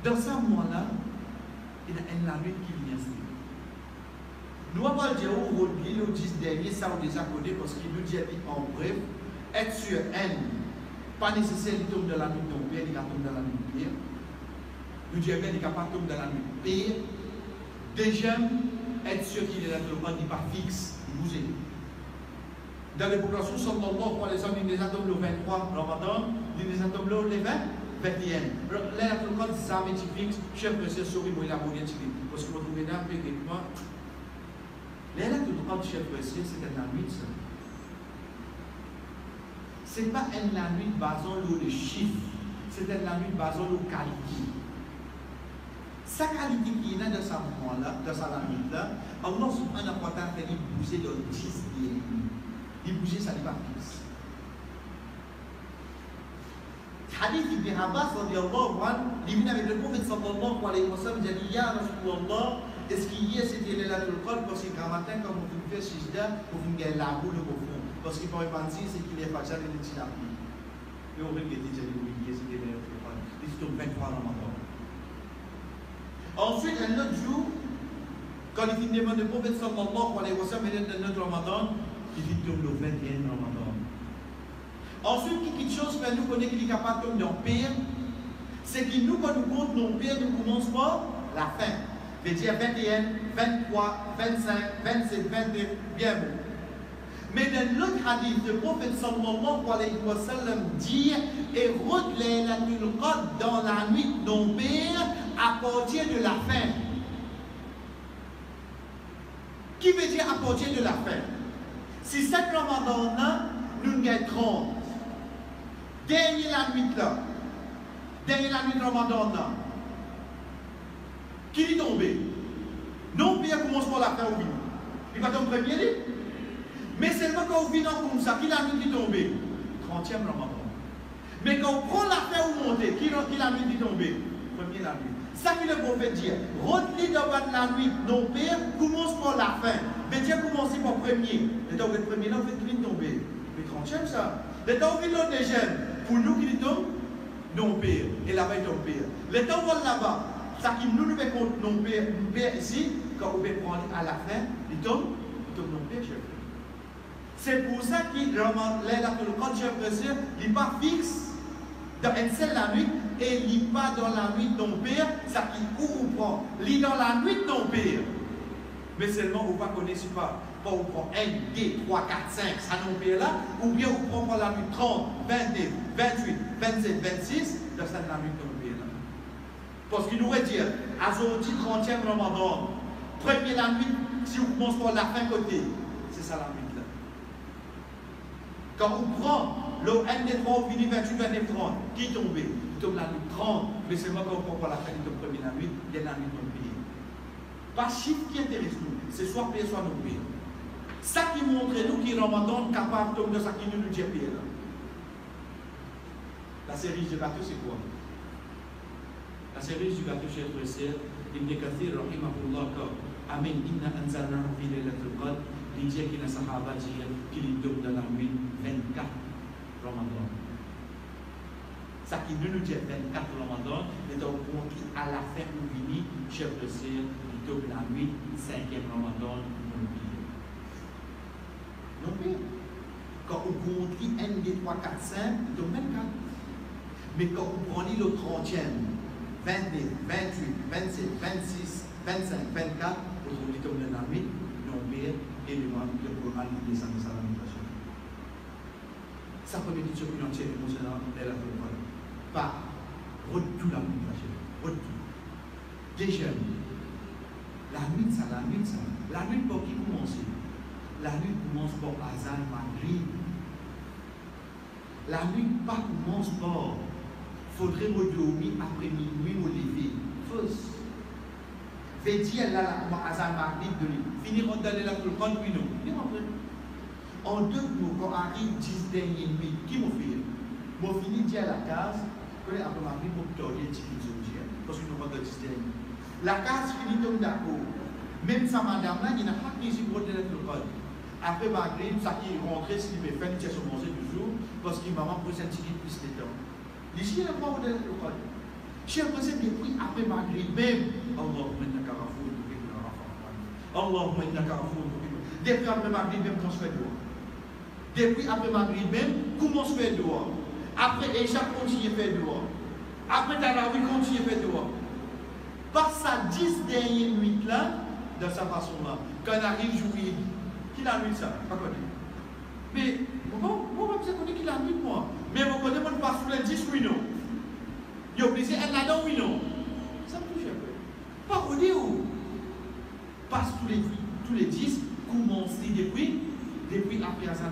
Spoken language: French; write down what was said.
Dans ce moment-là, il y a une nuit qui vient se dire. Nous avons dit aujourd'hui, le 10 dernier, ça on déjà connaît parce qu'il nous dit en bref, être sur elle, pas nécessaire de tomber dans la nuit de ton père, il tombe dans la nuit de pire. Nous disons qu'il n'est pas tomber dans la nuit de pire. Déjà, être sûr qu'il est là, il n'est pas fixe, il bouge. Dans les populations, sallallahu alayhi wa sallam, il y a des atomes le 23 Ramadan, il y a des atomes le 21. Là, tout le monde, ça va être fixe, chef de ce souris, moi, il a moyen de tirer. Parce que vous trouvez là, effectivement, là, tout le monde, chef de ce, c'était la nuit, ça. Ce n'est pas la nuit basée sur le chiffre, c'est la nuit basée sur la qualité. Sa qualité qui est là dans ce moment-là, dans sa nuit-là, Allah subhanahu wa ta'ala fait bouger dans 10 nuits. Il bouger, ça n'est pas fixe. Hadith Ibn Abbas, il vient avec le prophète sallallahu alayhi wa sallam, il dit Ya Rasulallah, est-ce qu'il y a cette Laylatul Qadr parce que quand matin, quand on fait sijda, on fait la boule au fond. Parce qu'il peut penser c'est qu'il est fâché avec le tinapi. Et on veut qu'il ait déjà oublié c'était Laylatul Qadr. Il se tombe 23 Ramadan. Ensuite, un autre jour, quand il finit de prophète sallallahu alayhi wa sallam, il est dans notre Ramadan, il tombe le 21 Ramadan. Ensuite, quelque chose que nous connaissons qu'il est capable de tomber dans le pire, c'est que nous, quand nous comptons nos pires, nous commençons par la fin. Je veux dire 21, 23, 25, 27, 29, bien bon. Mais dans l'autre hadith, le prophète sallallahu alayhi wa sallam dit et route Laylatul Qadr dans la nuit non pire à partir de la fin. Qui veut dire à partir de la fin? Si cette Ramadan-là, nous gagnons 30. Dernière la nuit là, dernière la nuit de Ramadan-là, qui est tombé? Non pire commence par la fin au vin. Il va tomber premier livre. Mais seulement quand on vit comme ça, qui la nuit qui est tombée? 30e Ramadan. Mais quand on prend la fin ou monter, qui la nuit qui est tombée? Premier la nuit. Ça que le prophète dit, retenez dans la nuit, non pire, commence par la fin. Mais Dieu commence par premier. Le temps où le premier là, on fait qui tomber. Mais 30e ça. Le temps où il est jeune, pour nous qui tombe, non pire. Et là-bas, il tombe pire. Le temps où on là-bas, ça qui nous fait compte non pire ici, quand on peut prendre à la fin, il tombe non pire, chef. C'est pour ça qu'il Laylatul Qadr, chef précieux, il n'est pas fixe dans une seule la nuit et il n'est pas dans la nuit non pire, ça qui où on prend. Il est dans la nuit non pire. Mais seulement, on ne connaît pas. Pas on prend 1, 2, 3, 4, 5, ça non pire là, ou bien on prend pour la nuit 30, 29, 28, 27, 26, dans cette la nuit non pire là. Parce qu'il nous aurait dit, à Zoti 30e Ramadan, premier la nuit, si on commence par la fin côté, c'est ça la nuit là. Quand on prend le 1 des 3, on finit 28, 29, 30, qui est tombé? Il tombe la nuit 30, mais seulement quand on prend par la fin, il tombe premier la nuit, il y a la nuit non pire. Pas chiffre qui intéresse nous, c'est soit pire, soit non pire. Ça qui montre nous qui Ramadan capable de tomber dans ça qui nous dit pire là. La série du gâteau, c'est quoi? La série du gâteau, chers frères et sœurs, Ibn Kathir, rahimahullah, Amen, inna anzalnahu fi laylatul qadr, il dit qu'il y a des sahaba qui tombe dans la nuit 24 Ramadan. Ça qui nous dit 24 Ramadan, mais donc à la fin où vini, chers frères et sœurs, il tombe la nuit 5e Ramadan, non pire. Non pire. Quand on compte 1, 2, 3, 4, 5, il tombe 24. Mais quand on prend le 30e, 29, 28, 27, 26, 25, 24, on tombe dans la nuit, non pire, et le Coran descend de sa lamentation. Ça peut être une chose entière émotionnelle de la Coran. Pas tout la lamentation. Déjà, la nuit, ça. La nuit pour qui commence? La nuit commence par Azan Maghrib. La nuit pas commence par. Faudrait me dormir après minuit, me lever. Fausse. Fait dire là, Azan Maghrib de lui. Finir en donner la Coran, puis non. En 2 mots, quand arrive 10 dernières nuits, qui m'a fait? M'a fini de dire à la case, après Maghrib, m'a tordu un petit peu de dire, parce que nous avons 10 dernières nuits. La case finit donc d'accord. Même sa madame-là, il n'a pas pris pour le code. Après Maghrib, ça qui est rentré, c'est qu'il m'a fait une tiers manger toujours, parce qu'il m'a posé un petit peu plus de temps. Ici, il n'a pas de code. Chers frères, depuis après Maghrib même, Allahumma innaka ghafourun tuhibbul afwa. Allahumma innaka ghafourun tuhibbul. Depuis après Maghrib même, quand je fais dehors. Depuis après Maghrib même, comment se fait dehors. Après Isha, continue à faire dehors. Après Tarawih, continue à faire dehors. Par sa 10 dernières nuits là, de sa façon là, quand il arrive jour, qui a nuit ça? Pas connu. Mais, bon, moi, je sais qu'il a nuit moi. Mais vous connaissez pas sous les 10 oui non. Il y a obligé elle là-dedans oui non. Ça me touche un peu. Pas vous dire où. Passe tous les 10, commencer depuis après Azan.